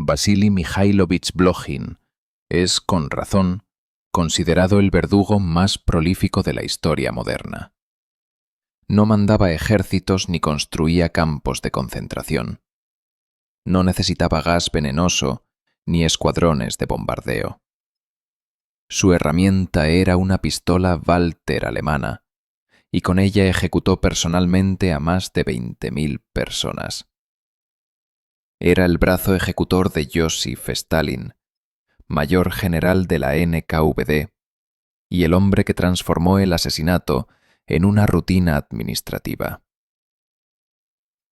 Vasily Mikhailovich Blojin es, con razón, considerado el verdugo más prolífico de la historia moderna. No mandaba ejércitos ni construía campos de concentración. No necesitaba gas venenoso ni escuadrones de bombardeo. Su herramienta era una pistola Walter alemana, y con ella ejecutó personalmente a más de 20.000 personas. Era el brazo ejecutor de Joseph Stalin, mayor general de la NKVD, y el hombre que transformó el asesinato en una rutina administrativa.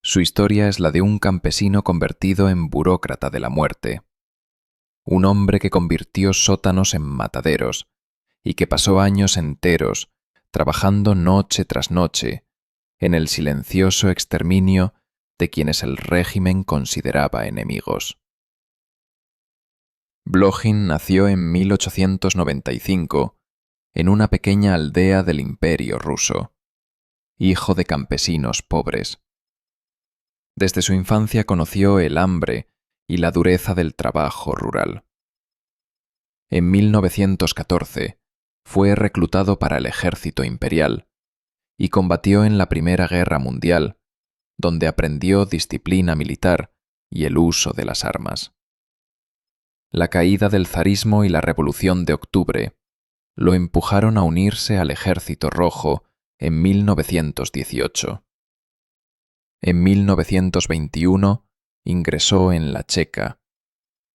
Su historia es la de un campesino convertido en burócrata de la muerte, un hombre que convirtió sótanos en mataderos y que pasó años enteros trabajando noche tras noche en el silencioso exterminio de quienes el régimen consideraba enemigos. Blojin nació en 1895 en una pequeña aldea del Imperio ruso, hijo de campesinos pobres. Desde su infancia conoció el hambre y la dureza del trabajo rural. En 1914 fue reclutado para el ejército imperial y combatió en la Primera Guerra Mundial, donde aprendió disciplina militar y el uso de las armas. La caída del zarismo y la Revolución de Octubre lo empujaron a unirse al Ejército Rojo en 1918. En 1921 ingresó en la Cheka,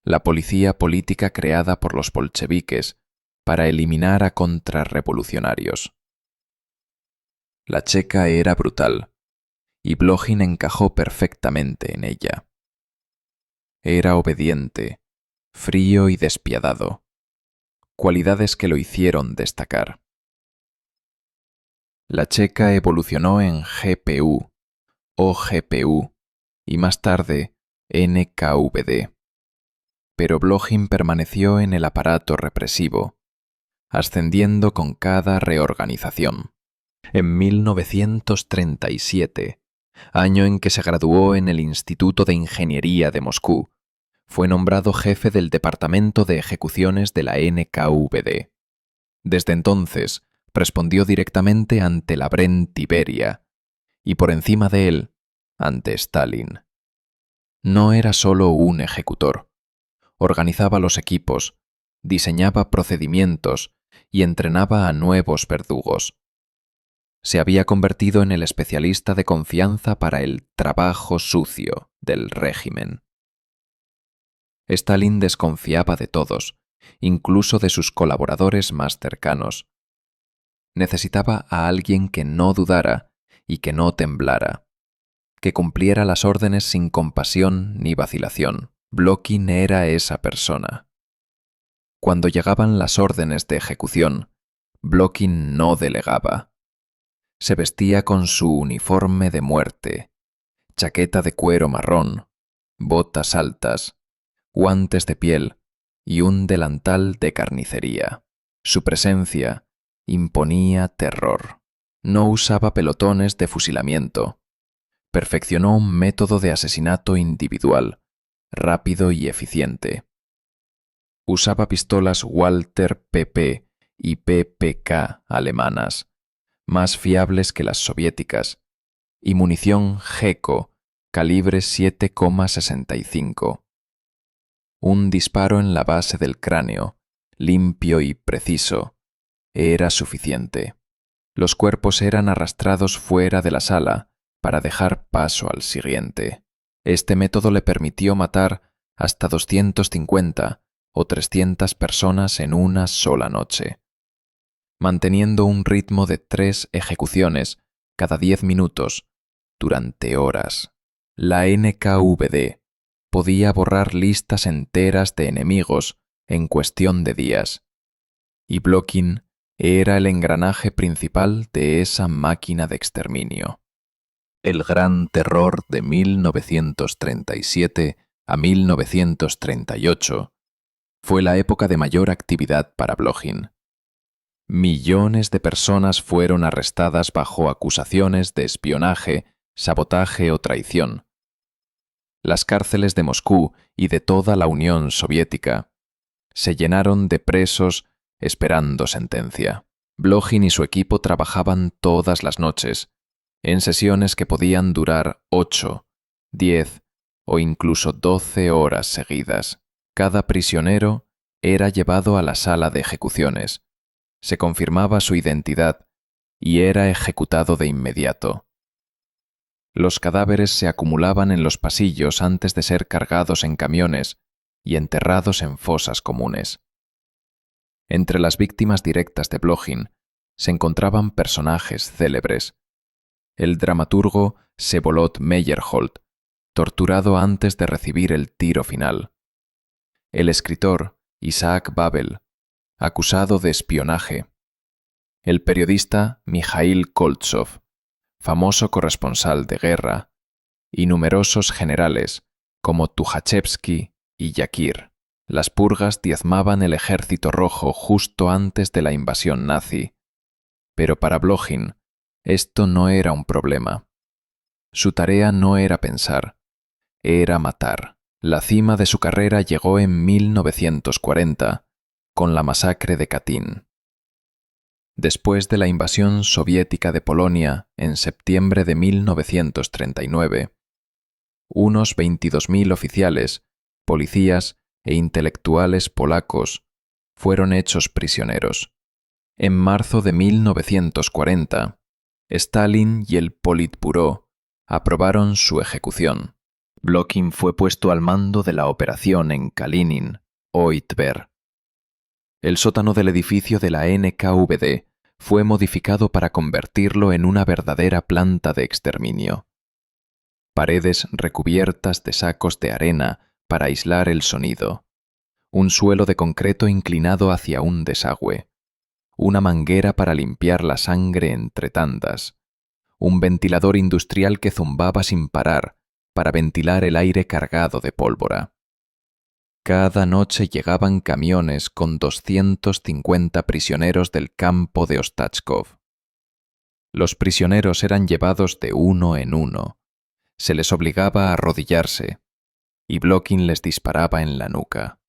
la policía política creada por los bolcheviques para eliminar a contrarrevolucionarios. La Cheka era brutal, y Blojin encajó perfectamente en ella. Era obediente, frío y despiadado, cualidades que lo hicieron destacar. La Cheka evolucionó en GPU, OGPU y más tarde NKVD. Pero Blojin permaneció en el aparato represivo, ascendiendo con cada reorganización. En 1937, año en que se graduó en el Instituto de Ingeniería de Moscú, fue nombrado jefe del Departamento de Ejecuciones de la NKVD. Desde entonces, respondió directamente ante la Bren Tiberia y por encima de él, ante Stalin. No era solo un ejecutor. Organizaba los equipos, diseñaba procedimientos y entrenaba a nuevos verdugos. Se había convertido en el especialista de confianza para el trabajo sucio del régimen. Stalin desconfiaba de todos, incluso de sus colaboradores más cercanos. Necesitaba a alguien que no dudara y que no temblara, que cumpliera las órdenes sin compasión ni vacilación. Blojin era esa persona. Cuando llegaban las órdenes de ejecución, Blojin no delegaba. Se vestía con su uniforme de muerte, chaqueta de cuero marrón, botas altas, guantes de piel y un delantal de carnicería. Su presencia imponía terror. No usaba pelotones de fusilamiento. Perfeccionó un método de asesinato individual, rápido y eficiente. Usaba pistolas Walter PP y PPK alemanas, más fiables que las soviéticas, y munición Geco, calibre 7,65. Un disparo en la base del cráneo, limpio y preciso, era suficiente. Los cuerpos eran arrastrados fuera de la sala para dejar paso al siguiente. Este método le permitió matar hasta 250 o 300 personas en una sola noche, manteniendo un ritmo de 3 ejecuciones cada 10 minutos durante horas. La NKVD podía borrar listas enteras de enemigos en cuestión de días, y Blojin era el engranaje principal de esa máquina de exterminio. El Gran Terror de 1937 a 1938 fue la época de mayor actividad para Blojin. Millones de personas fueron arrestadas bajo acusaciones de espionaje, sabotaje o traición. Las cárceles de Moscú y de toda la Unión Soviética se llenaron de presos esperando sentencia. Blokhin y su equipo trabajaban todas las noches, en sesiones que podían durar 8, 10 o incluso 12 horas seguidas. Cada prisionero era llevado a la sala de ejecuciones, se confirmaba su identidad y era ejecutado de inmediato. Los cadáveres se acumulaban en los pasillos antes de ser cargados en camiones y enterrados en fosas comunes. Entre las víctimas directas de Blokhin se encontraban personajes célebres. El dramaturgo Vsevolod Meyerhold, torturado antes de recibir el tiro final. El escritor Isaac Babel, acusado de espionaje. El periodista Mikhail Koltsov, famoso corresponsal de guerra, y numerosos generales como Tukhachevsky y Yakir. Las purgas diezmaban el ejército rojo justo antes de la invasión nazi, pero para Blokhin esto no era un problema. Su tarea no era pensar, era matar. La cima de su carrera llegó en 1940, con la masacre de Katyn. Después de la invasión soviética de Polonia en septiembre de 1939, unos 22.000 oficiales, policías e intelectuales polacos fueron hechos prisioneros. En marzo de 1940, Stalin y el Politburó aprobaron su ejecución. Blokhin fue puesto al mando de la operación en Kalinin o Tver. El sótano del edificio de la NKVD fue modificado para convertirlo en una verdadera planta de exterminio. Paredes recubiertas de sacos de arena para aislar el sonido, un suelo de concreto inclinado hacia un desagüe, una manguera para limpiar la sangre entre tandas, un ventilador industrial que zumbaba sin parar para ventilar el aire cargado de pólvora. Cada noche llegaban camiones con 250 prisioneros del campo de Ostachkov. Los prisioneros eran llevados de uno en uno. Se les obligaba a arrodillarse, y Blokhin les disparaba en la nuca.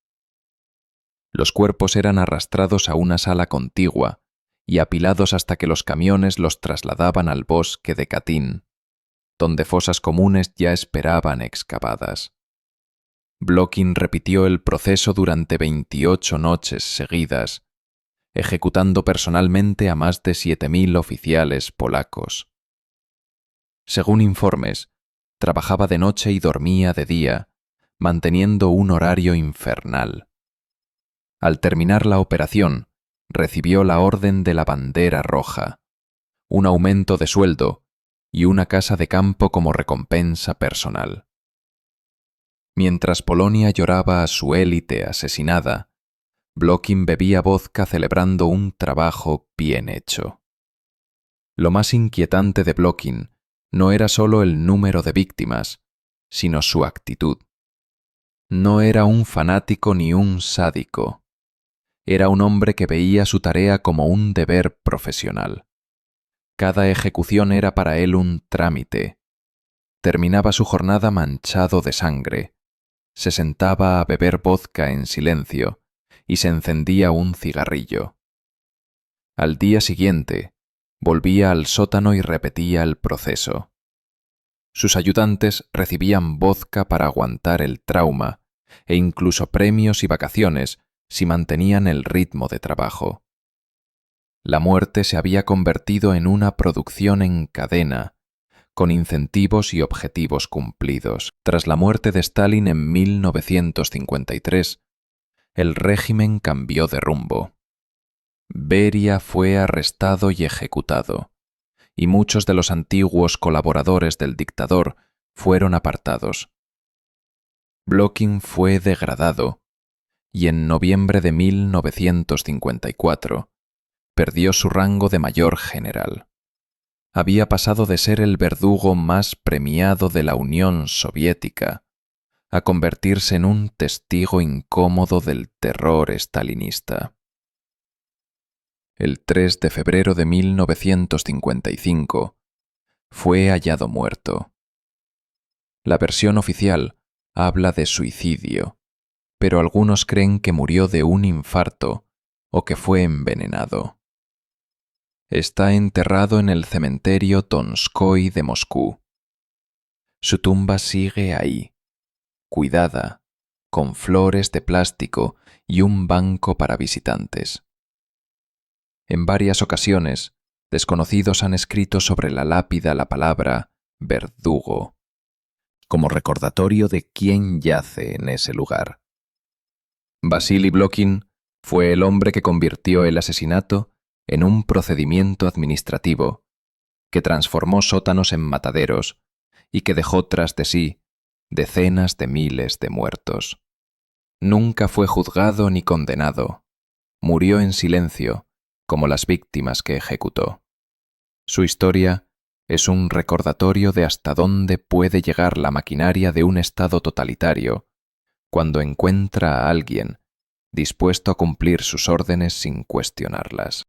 Los cuerpos eran arrastrados a una sala contigua y apilados hasta que los camiones los trasladaban al bosque de Katyn, donde fosas comunes ya esperaban excavadas. Blokhin repitió el proceso durante 28 noches seguidas, ejecutando personalmente a más de 7.000 oficiales polacos. Según informes, trabajaba de noche y dormía de día, manteniendo un horario infernal. Al terminar la operación, recibió la Orden de la Bandera Roja, un aumento de sueldo y una casa de campo como recompensa personal. Mientras Polonia lloraba a su élite asesinada, Blokhin bebía vodka celebrando un trabajo bien hecho. Lo más inquietante de Blokhin no era solo el número de víctimas, sino su actitud. No era un fanático ni un sádico. Era un hombre que veía su tarea como un deber profesional. Cada ejecución era para él un trámite. Terminaba su jornada manchado de sangre. Se sentaba a beber vodka en silencio y se encendía un cigarrillo. Al día siguiente, volvía al sótano y repetía el proceso. Sus ayudantes recibían vodka para aguantar el trauma e incluso premios y vacaciones si mantenían el ritmo de trabajo. La muerte se había convertido en una producción en cadena, con incentivos y objetivos cumplidos. Tras la muerte de Stalin en 1953, el régimen cambió de rumbo. Beria fue arrestado y ejecutado, y muchos de los antiguos colaboradores del dictador fueron apartados. Blokhin fue degradado, y en noviembre de 1954 perdió su rango de mayor general. Había pasado de ser el verdugo más premiado de la Unión Soviética a convertirse en un testigo incómodo del terror estalinista. El 3 de febrero de 1955 fue hallado muerto. La versión oficial habla de suicidio, pero algunos creen que murió de un infarto o que fue envenenado. Está enterrado en el cementerio Donskoy de Moscú. Su tumba sigue ahí, cuidada, con flores de plástico y un banco para visitantes. En varias ocasiones, desconocidos han escrito sobre la lápida la palabra verdugo, como recordatorio de quién yace en ese lugar. Vasily Blokhin fue el hombre que convirtió el asesinato en un procedimiento administrativo, que transformó sótanos en mataderos y que dejó tras de sí decenas de miles de muertos. Nunca fue juzgado ni condenado. Murió en silencio, como las víctimas que ejecutó. Su historia es un recordatorio de hasta dónde puede llegar la maquinaria de un Estado totalitario cuando encuentra a alguien dispuesto a cumplir sus órdenes sin cuestionarlas.